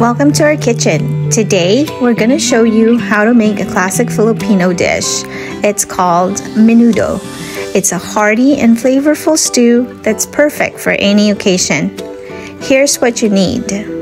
Welcome to our kitchen. Today, we're gonna show you how to make a classic Filipino dish. It's called menudo. It's a hearty and flavorful stew that's perfect for any occasion. Here's what you need.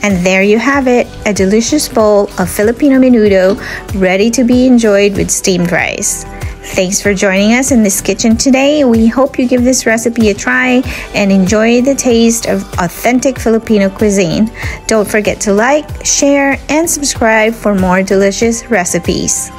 And there you have it, a delicious bowl of Filipino menudo ready to be enjoyed with steamed rice. Thanks for joining us in this kitchen today. We hope you give this recipe a try and enjoy the taste of authentic Filipino cuisine. Don't forget to like, share, and subscribe for more delicious recipes.